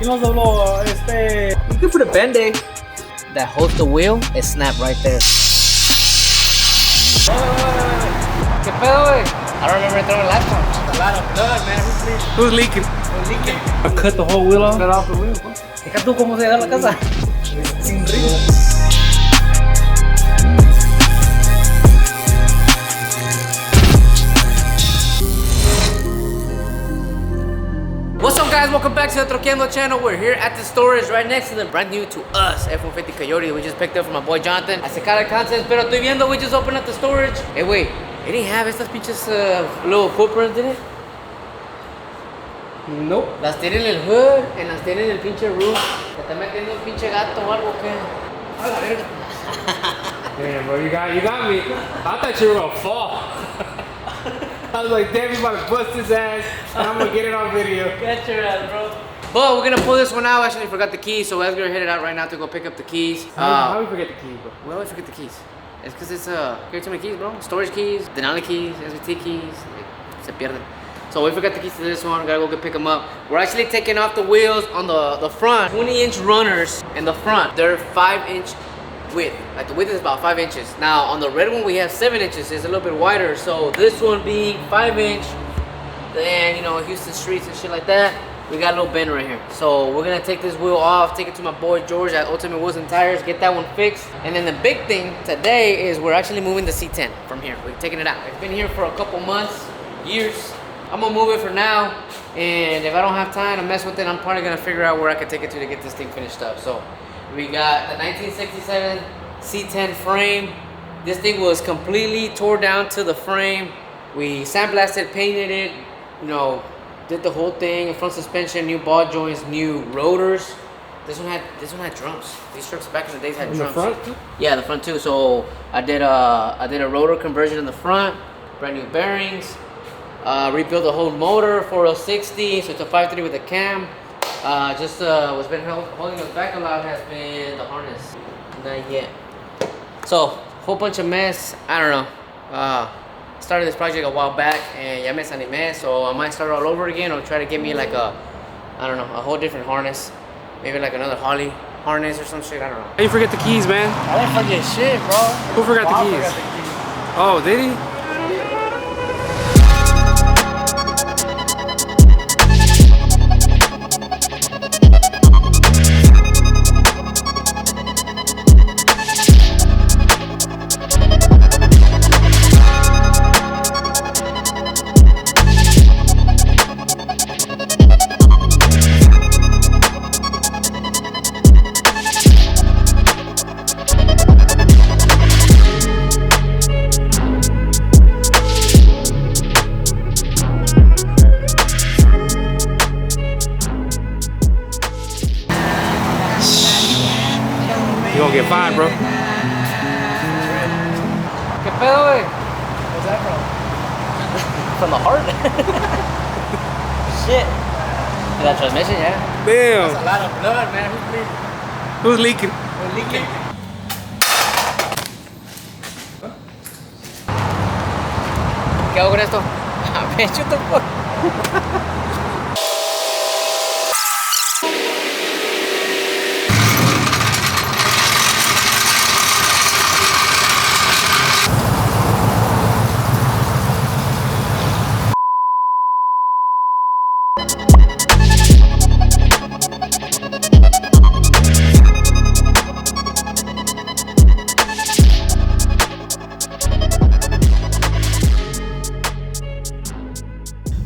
Y no solo You can put a Band-Aid that holds the wheel. It snapped right there. ¿Qué pedo, güey? I don't remember throwing last time. a lot of blood, man. Who's leaking? I cut the whole wheel off. Cut off the wheel, bro. Deja tú cómo se da la casa. Sin río. What's up, guys? Welcome back to the Troqueando channel. We're here at the storage right next to the brand new to us F-150 Coyote that we just picked up from my boy Jonathan. Hace cara de contents, pero estoy viendo we just opened up the storage. Hey, wait, it didn't have estas pinches little footprints in it? Nope. Las tiene en el hood y las tiene en el pinche roof. ¿Te está metiendo un pinche gato o algo que? A la verga. Damn, bro, you got me. I thought you were gonna fall. I was like, damn, he's about to bust his ass, and I'm gonna get it on video. Get your ass, bro. But we're gonna pull this one out. Actually, forgot the keys, so Edgar headed out right now to go pick up the keys. How do we forget the keys, bro? We always forget the keys. It's because it's here too many keys, bro. Storage keys, Denali keys, SVT keys. Se pierden. So we forgot the keys to this one. Gotta go pick them up. We're actually taking off the wheels on the front. 20-inch runners in the front. They're 5-inch width. Like the width is about 5 inches. Now on the red one we have 7 inches. It's a little bit wider. So this one being 5-inch, then you know Houston streets and shit like that, we got a little bend right here. So we're gonna take this wheel off, take it to my boy George at Ultimate Wheels and Tires, get that one fixed. And then the big thing today is we're actually moving the C10 from here. We're taking it out. It's been here for a couple months, years. I'm gonna move it for now, and if I don't have time to mess with it, I'm probably gonna figure out where I can take it to get this thing finished up. So we got the 1967 C10 frame. This thing was completely tore down to the frame. We sandblasted, painted it, you know, did the whole thing. Front suspension, new ball joints, new rotors. This one had drums. These trucks back in the days had drums. In the front? Yeah, the front too. So I did a rotor conversion in the front, brand new bearings. Rebuilt the whole motor, 4060, so it's a 5.3 with a cam. What's been holding us back a lot has been the harness. Not yet. So, whole bunch of mess. I don't know. Started this project a while back and ya me desanimé, so I might start all over again or try to get me like a whole different harness. Maybe like another Holly harness or some shit, I don't know. How you forget the keys, man? I didn't forget shit, bro. Who forgot the keys? Forgot the keys. Oh, did he? You gonna get fined, bro. ¿Qué pedo, güey? Where's that from? From the heart. Shit. And that transmission, yeah. That's a Damn. lot of blood, man. Who's leaking? We're leaking. ¿Qué hago con esto? A ver, chuta por.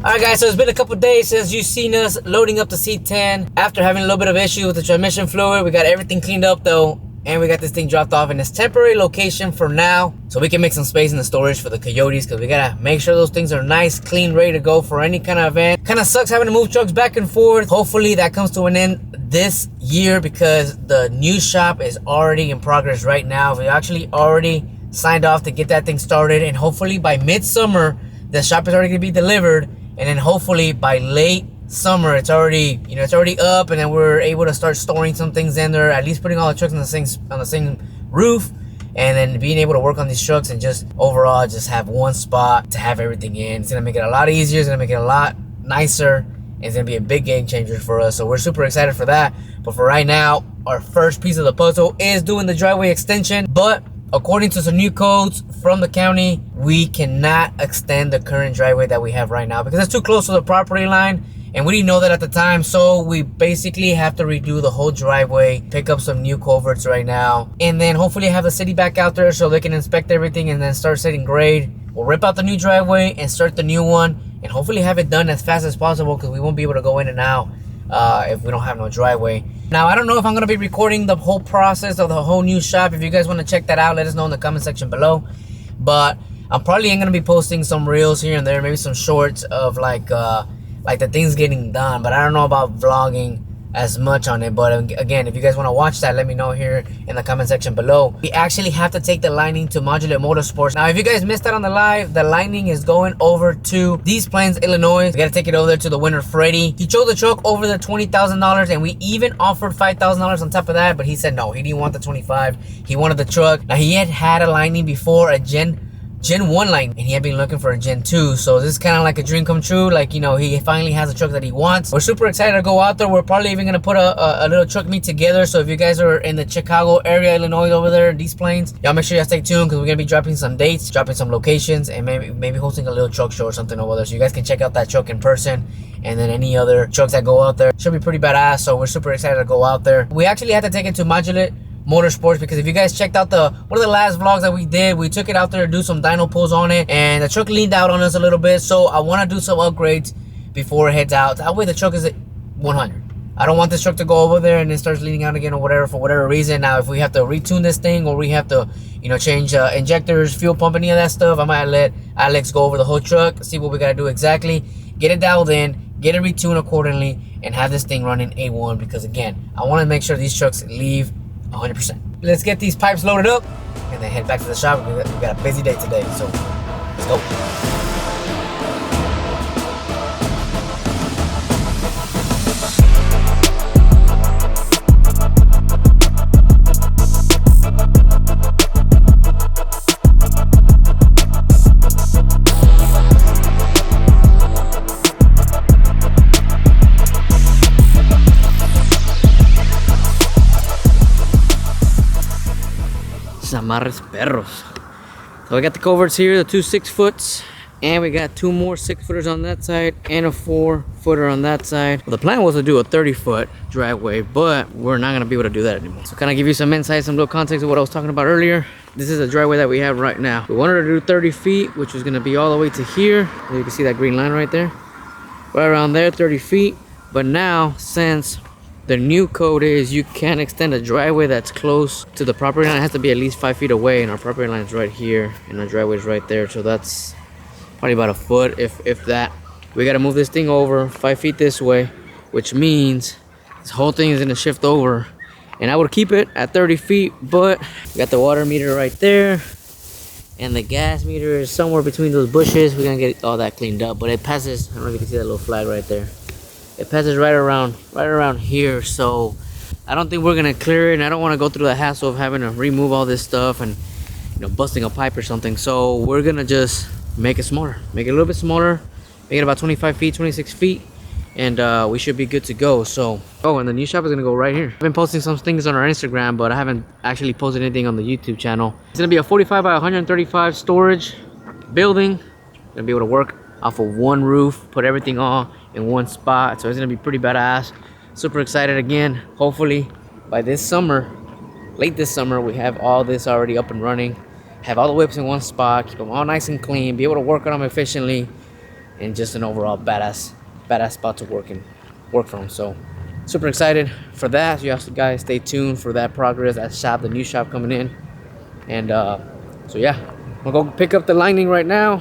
Alright guys, so it's been a couple days since you've seen us loading up the C10. After having a little bit of issue with the transmission fluid, we got everything cleaned up though, and we got this thing dropped off in this temporary location for now, so we can make some space in the storage for the Coyotes, because we gotta make sure those things are nice, clean, ready to go for any kind of event. Kind of sucks having to move trucks back and forth. Hopefully that comes to an end this year, because the new shop is already in progress right now. We actually already signed off to get that thing started, and hopefully by midsummer the shop is already gonna be delivered. And then hopefully by late summer, it's already up, and then we're able to start storing some things in there, at least putting all the trucks on the same roof, and then being able to work on these trucks and just overall just have one spot to have everything in. It's gonna make it a lot easier. It's gonna make it a lot nicer, It's gonna be a big game changer for us. So we're super excited for that. But for right now, our first piece of the puzzle is doing the driveway extension. But according to some new codes from the county, we cannot extend the current driveway that we have right now because it's too close to the property line. And we didn't know that at the time, so we basically have to redo the whole driveway, pick up some new culverts right now, and then hopefully have the city back out there so they can inspect everything and then start setting grade. We'll rip out the new driveway and start the new one, and hopefully have it done as fast as possible because we won't be able to go in and out if we don't have no driveway. Now, I don't know if I'm going to be recording the whole process of the whole new shop. If you guys want to check that out, let us know in the comment section below. But I'm probably going to be posting some reels here and there, maybe some shorts of like the things getting done, but I don't know about vlogging as much on it. But again, if you guys want to watch that, let me know here in the comment section below. We actually have to take the Lightning to Modular Motorsports. Now, if you guys missed that on the live, the Lightning is going over to These Plains, Illinois. We got to take it over there to the winner, Freddie. He chose the truck over the $20,000, and we even offered $5,000 on top of that, but he said no, he didn't want the 25. He wanted the truck. Now, he had a Lightning before, a Gen 1 Lightning, and he had been looking for a Gen 2, so this is kind of like a dream come true. Like, you know, he finally has a truck that he wants. We're super excited to go out there. We're probably even going to put a little truck meet together, so if you guys are in the Chicago area, Illinois, over there in These Plains, y'all make sure y'all stay tuned because we're going to be dropping some dates, dropping some locations, and maybe hosting a little truck show or something over there, so you guys can check out that truck in person. And then any other trucks that go out there should be pretty badass, so we're super excited to go out there. We actually had to take it to Modular Motorsports because if you guys checked out one of the last vlogs that we did, we took it out there to do some dyno pulls on it, and the truck leaned out on us a little bit, so I want to do some upgrades before it heads out. That way the truck is at 100. I don't want this truck to go over there and it starts leaning out again or whatever for whatever reason. Now, if we have to retune this thing or we have to, you know, change injectors, fuel pump, any of that stuff, I might let Alex go over the whole truck, see what we got to do exactly, get it dialed in, get it retuned accordingly, and have this thing running A1 because, again, I want to make sure these trucks leave 100%. Let's get these pipes loaded up and then head back to the shop. We got a busy day today, so let's go. Amarres perros. So we got the culverts here, the two 6-foots, and we got two more 6-footers on that side and a 4-footer on that side. Well, the plan was to do a 30-foot driveway, but we're not gonna be able to do that anymore. So kind of give you some insight, some little context of what I was talking about earlier. This is the driveway that we have right now. We wanted to do 30 feet, which was gonna be all the way to here. You can see that green line right there. Right around there, 30 feet. But now, since the new code is you can't extend a driveway that's close to the property line. It has to be at least 5 feet away, and our property line is right here, and our driveway is right there. So that's probably about a foot, if that. We got to move this thing over 5 feet this way, which means this whole thing is going to shift over. And I would keep it at 30 feet, but we got the water meter right there, and the gas meter is somewhere between those bushes. We're going to get all that cleaned up, but it passes. I don't know if you can see that little flag right there. It passes right around here, so I don't think we're gonna clear it, and I don't want to go through the hassle of having to remove all this stuff and, you know, busting a pipe or something. So we're gonna just make it smaller, make it a little bit smaller, make it about 25 feet, 26 feet, and we should be good to go. So, oh, and the new shop is gonna go right here. I've been posting some things on our Instagram, but I haven't actually posted anything on the YouTube channel. It's gonna be a 45 by 135 storage building. Gonna be able to work off of one roof, put everything all in one spot, so it's gonna be pretty badass. Super excited again. Hopefully by this summer, late this summer, we have all this already up and running, have all the whips in one spot, keep them all nice and clean, be able to work on them efficiently, and just an overall badass spot to work from. So super excited for that. So you guys stay tuned for that progress, that shop, the new shop coming in. And so yeah, I'm gonna go pick up the Lightning right now.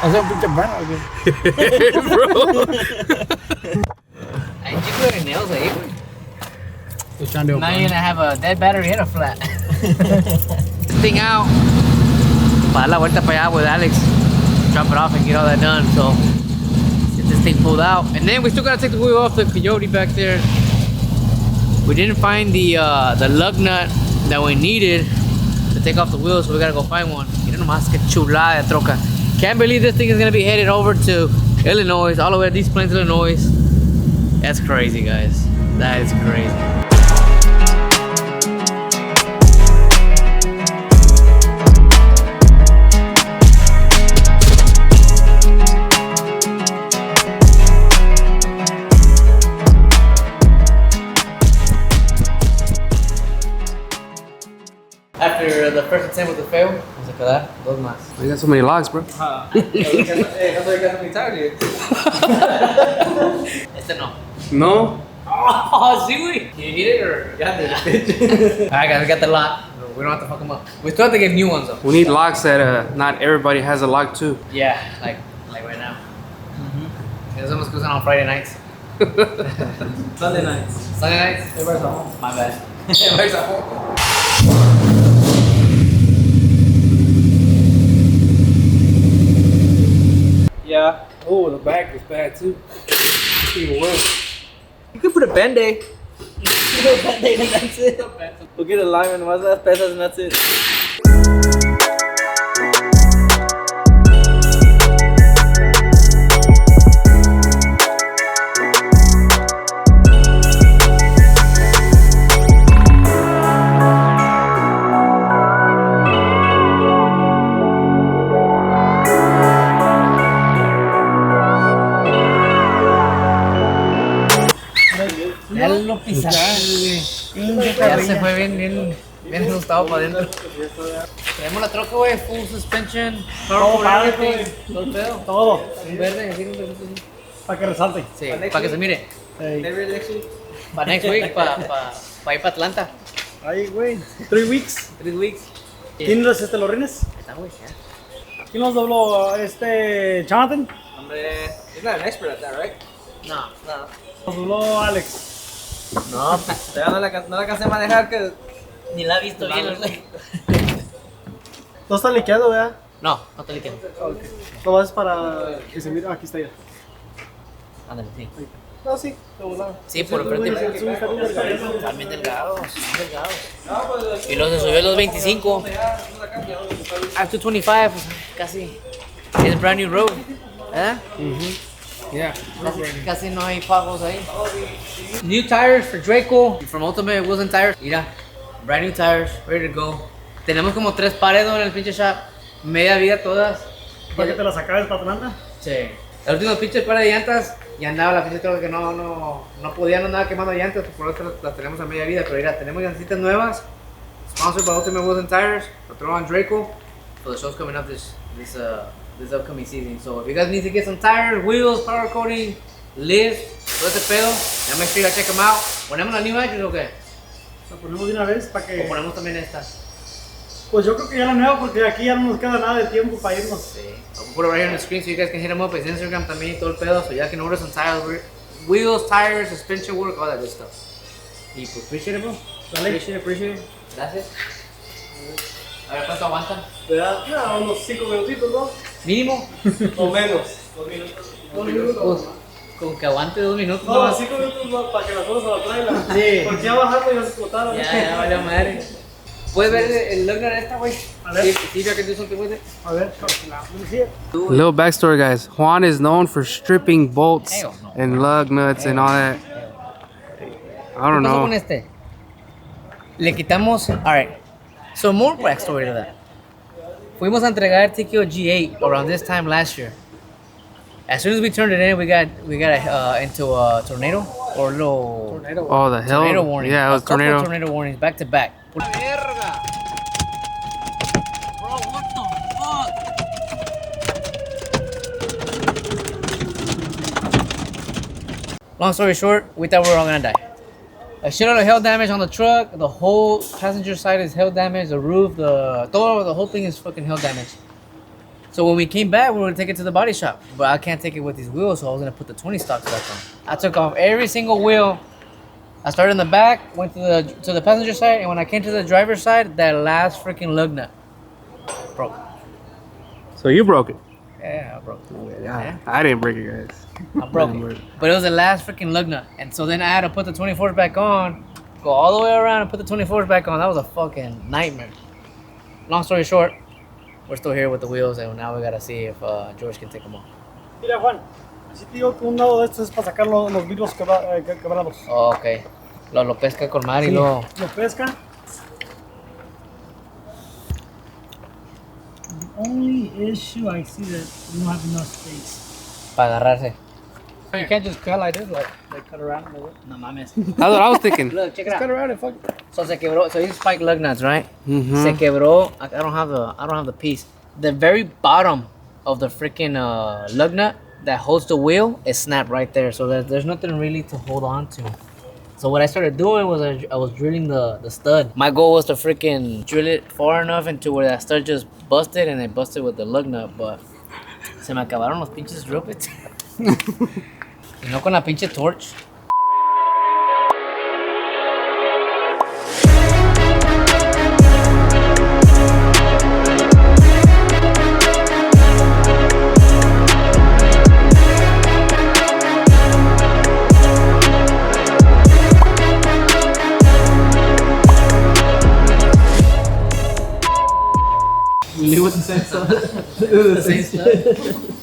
Bro. I jiggling the nails ahí, güey. Just trying to Now you're gonna have a dead battery and a flat. This thing out. Para dar la vuelta para allá with Alex. Drop it off and get all that done. So get this thing pulled out. And then we still gotta take the wheel off the Coyote back there. We didn't find the lug nut that we needed to take off the wheel, so we gotta go find one. Miren nomás que chulada de troca. Can't believe this thing is gonna be headed over to Illinois, all the way to East Plains, Illinois. That's crazy, guys. That is crazy. After the first attempt with the fail, vamos a quedar dos más. You got so many logs, bro. Este no. No? Oh, sí, güey. You need it or you have it? Alright, guys, we got the lock. We don't have to fuck them up. We still have to get new ones though. We need logs that not everybody has a log too. Yeah, like right now. Those ones goes on Friday nights. Sunday nights. Sunday nights? Everybody's at home. My bad. Everybody's at home. Yeah. Oh, the back is bad too. Even worse. You could put a Band-Aid. You put a Band-Aid and that's it. We'll get a lineman, más las pesas and that's it. Ya lo pisaste, güey. Ya se fue bien asustado para adentro. Tenemos la troca, güey, full suspension, Todo padre, everything, todo el pedo. Todo. Un verde, así, un verde, así. Para que resalte. Sí, para que se mire. Hey. Para next week, para ir para Atlanta. Ay, güey. 3 weeks. 3 weeks. ¿Quién los los rines? Ahí está, güey, ya. ¿Quién los dobló? Jonathan. Hombre, he's not an expert at that, right? No. Los dobló Alex. No, pues todavía no la cansé de manejar que... Ni la ha visto bien, güey. No está liqueado, ¿verdad? No, no te liqueo. Nomás es para que se mire. Aquí está ya. Ándale, sí. No, sí. Lo volaron. Sí, por el Güey, frente. el azul está bien delgado. Están bien delgados, Y luego se subió a los 25. Up to 25, pues, casi. Es brand new road. ¿Eh? Yeah. Casi no hay pagos ahí. New tires for Draco from Ultimate Wheels and Tires. Mira, brand new tires, ready to go. Tenemos como 3 pares en el pinche shop. Media vida todas. ¿Para que te la sacabas para Atlanta? Sí. El último pinche par de llantas y andaba la pinche troca que no podía, no andaba quemando llantas, por eso las tenemos a media vida. Pero mira, tenemos llantitas nuevas. Sponsored by Ultimate Wheels and Tires. Lo throw on Draco. So the show's coming up this upcoming season. So if you guys need to get some tires, wheels, power coating, lifts, todo ese pedo, ya make sure you check them out. ¿Ponemos la new engine o qué? La ponemos de una vez para que... O ponemos también esta. Pues yo creo que ya la nueva porque aquí ya no nos queda nada de tiempo para irnos. Sí. I'll put it right here on the screen so you guys can hit them up. It's Instagram también y todo el pedo. So ya can order some tires, wheels, tires, suspension work, all that good stuff. Y pues appreciate it, bro. Dale. Appreciate it. Gracias. A ver cuánto aguantan. ¿Verdad? Ya, unos 5 minutitos, ¿no? Mínimo. O menos. 2 minutos. 2 minutos. Pues, con que aguante 2 minutos. No, 5 minutos no, para que las cosas se la traigan. Sí. Porque ya bajando ya se explotaron. Ya vale madre. ¿Puedes ver el lugner esta, güey? A ver. See if you can do something with it. A ver, let me see it. Little backstory, guys. Juan is known for stripping bolts Hell no. and lug nuts and all that. I don't ¿Qué pasó con know. este? Le quitamos. Alright. So more backstory to that. Fuimos a entregar el TKO G8 around this time last year. As soon as we turned it in, we got into a tornado or little Oh, the hell. tornado warning. Yeah, it was A couple tornado. tornado warnings back to back. Long story short, we thought we were all gonna die. A shitload of hail damage on the truck. The whole passenger side is hail damage. The roof, the whole thing is fucking hail damage. So when we came back, we were gonna take it to the body shop, but I can't take it with these wheels, so I was gonna put the 20 stocks back on. I took off every single wheel. I started in the back, went to the passenger side, and when I came to the driver's side, that last freaking lug nut broke. So you broke it. Yeah, I broke. Yeah. I didn't break it, guys. I broke it. But it was the last freaking lug nut. And so then I had to put the 24s back on, go all the way around and put the 24s back on. That was a fucking nightmare. Long story short, we're still here with the wheels and now we gotta see if George can take them off. Mira, Juan. Si te digo que un lado de estos es para sacar los vidrios quebrados. Oh, ok. Lo pesca con mar y Sí, lo... lo pesca. The only issue I see that you don't have enough space. Para agarrarse. You can't just cut like this, like cut around. No mames. That's what I was thinking. Look, check it Cut out. around and fuck. So se quebró. So these spike lug nuts, right? Mm-hmm. Se quebró. I don't have the piece. The very bottom of the freaking lug nut that holds the wheel is snapped right there. So there's nothing really to hold on to. So what I started doing was I was drilling the stud. My goal was to freaking drill it far enough into where that stud just busted, and it busted with the lug nut, but se me acabaron los pinches drill bits. Y no con la pinche torch. Leave with the same stuff. The same stuff.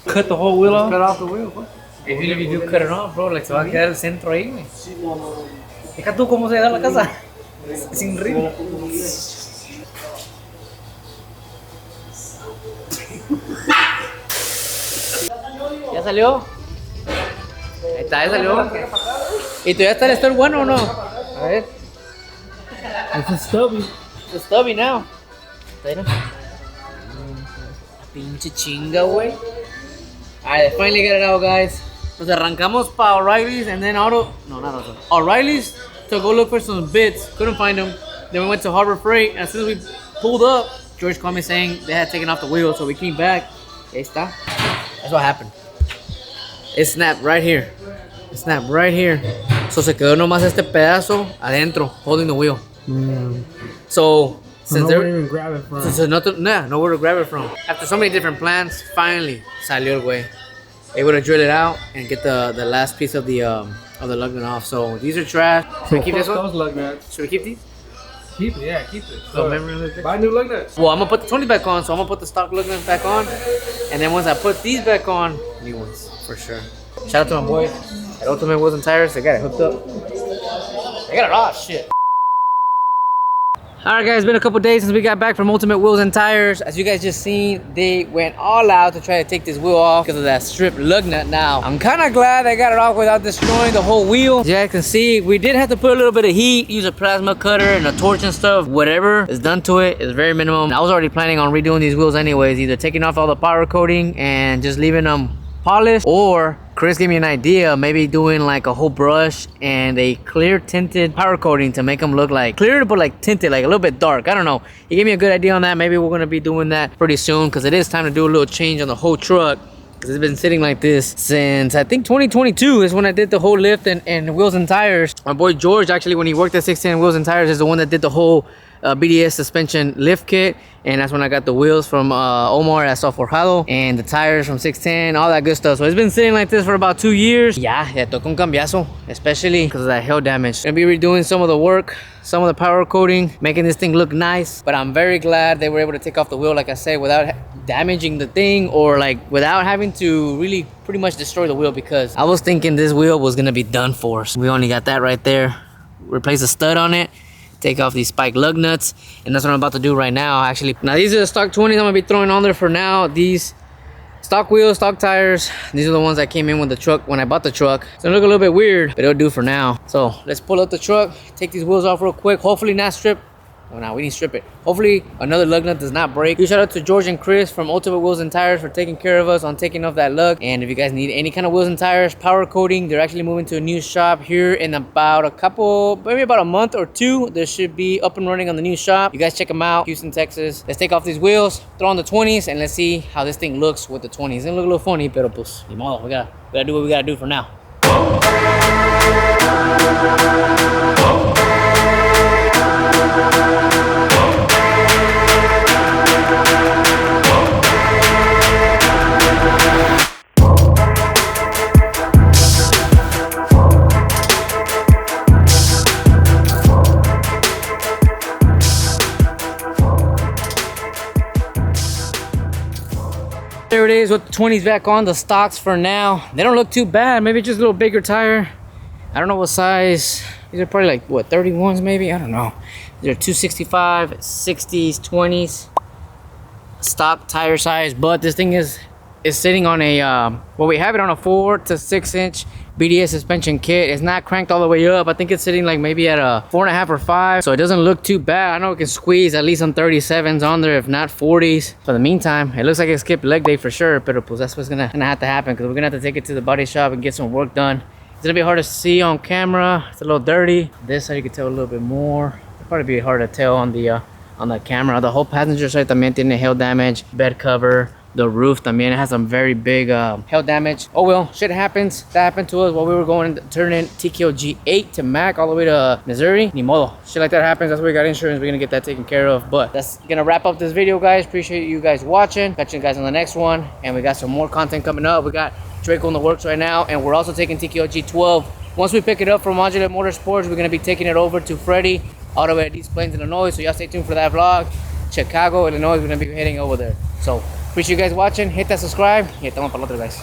Cut the whole wheel off. Cut off the wheel, pues. Even if you do cut it off, bro, like se va a quedar el centro ahí, güey. Deja tú cómo se da la casa. Sin ritmo. ¿Ya salió? Ahí está, ya salió. ¿Y todavía está el store bueno o no? A ver. It's stubby. It's stubby now. Mira. Pinche chinga, güey. Alright, I finally got it out, guys. Nos arrancamos para O'Reilly's and then Auto. No, not Auto. O'Reilly's to go look for some bits. Couldn't find them. Then we went to Harbor Freight. And as soon as we pulled up, George called me saying they had taken off the wheel. So we came back. Ahí está. That's what happened. It snapped right here. It snapped right here. So se quedó nomás este pedazo adentro, holding the wheel. So since No there, one even grab it from. so nothing, nowhere to grab it from. After so many different plans, finally salió el güey. Able to drill it out and get the last piece of the lug nut off. So these are trash. Should we keep this one? Those lug nuts. Should we keep these? Keep it, yeah, keep it. So memory of this? Buy new lug nuts. Well, I'm gonna put the 20 back on, so I'm gonna put the stock lug nuts back on, and then once I put these back on, new ones for sure. Shout out to my boys at Ultimate Wheels and Tires. They got it hooked up. They got it all shit. Alright guys, it's been a couple days since we got back from Ultimate Wheels and Tires. As you guys just seen, they went all out to try to take this wheel off because of that stripped lug nut. Now, I'm kind of glad they got it off without destroying the whole wheel. As you guys can see, we did have to put a little bit of heat, use a plasma cutter and a torch and stuff. Whatever is done to it is very minimum. I was already planning on redoing these wheels anyways, either taking off all the powder coating and just leaving them polished, or Chris gave me an idea, maybe doing like a whole brush and a clear tinted powder coating to make them look like clear but like tinted, like a little bit dark. I don't know. He gave me a good idea on that. Maybe we're gonna be doing that pretty soon because it is time to do a little change on the whole truck, because it's been sitting like this since I think 2022 is when I did the whole lift and wheels and tires. My boy George, actually, when he worked at 610 Wheels and Tires, is the one that did the whole BDS suspension lift kit, and that's when I got the wheels from Omar at Soft Forjado and the tires from 610, all that good stuff. So it's been sitting like this for about 2 years. Ya toca un cambiazo, especially because of that hail damage. Gonna be redoing some of the work, some of the powder coating, making this thing look nice. But I'm very glad they were able to take off the wheel, like I said, without damaging the thing, or like without having to really pretty much destroy the wheel, because I was thinking this wheel was gonna be done for. So we only got that right there. Replace a stud on it, take off these spike lug nuts, and that's what I'm about to do right now. Actually, now these are the stock 20s I'm gonna be throwing on there for now. These stock wheels, stock tires, these are the ones that came in with the truck when I bought the truck. So they look a little bit weird, but it'll do for now. So let's pull up the truck, take these wheels off real quick, hopefully not strip. Oh no, we need to strip it. Hopefully another lug nut does not break. Huge shout out to George and Chris from Ultimate Wheels and Tires for taking care of us on taking off that lug. And if you guys need any kind of wheels and tires, powder coating, they're actually moving to a new shop here in about maybe about a month or two. They should be up and running on the new shop. You guys check them out, Houston, Texas. Let's take off these wheels, throw on the 20s, and let's see how this thing looks with the 20s. It's gonna look a little funny, pero pues, ni modo, we gotta do what we gotta do for now. there it is with the 20s back on, the stocks for now. They don't look too bad. Maybe just a little bigger tire. I don't know what size. These are probably like, what, 31s maybe? I don't know. They're 265, 60s, 20s. Stock tire size, but this thing is sitting on a, well, we have it on a 4 to 6 inch BDS suspension kit. It's not cranked all the way up. I think it's sitting like maybe at a 4.5 or 5, so it doesn't look too bad. I know it can squeeze at least some 37s on there, if not 40s. For the meantime, it looks like it skipped leg day for sure, but that's what's gonna have to happen, because we're gonna have to take it to the body shop and get some work done. It's gonna be hard to see on camera. It's a little dirty. This side you can tell a little bit more. It'll probably be hard to tell on the camera. The whole passenger side también tiene hail damage, bed cover. The roof también has some very big hail damage. Oh well, shit happens. That happened to us while we were going to turn in TKO G8 to Mac all the way to Missouri. Ni modo. Shit like that happens. That's why we got insurance. We're gonna get that taken care of. But that's gonna wrap up this video, guys. Appreciate you guys watching. Catch you guys on the next one. And we got some more content coming up. We got Draco in the works right now, and we're also taking TKO G12. Once we pick it up from Modular Motorsports, we're gonna be taking it over to Freddie all the way at East Plains, Illinois. So y'all stay tuned for that vlog. Chicago, Illinois, we're gonna be heading over there. So appreciate you guys watching. Hit that subscribe. Y estamos para el otro, guys.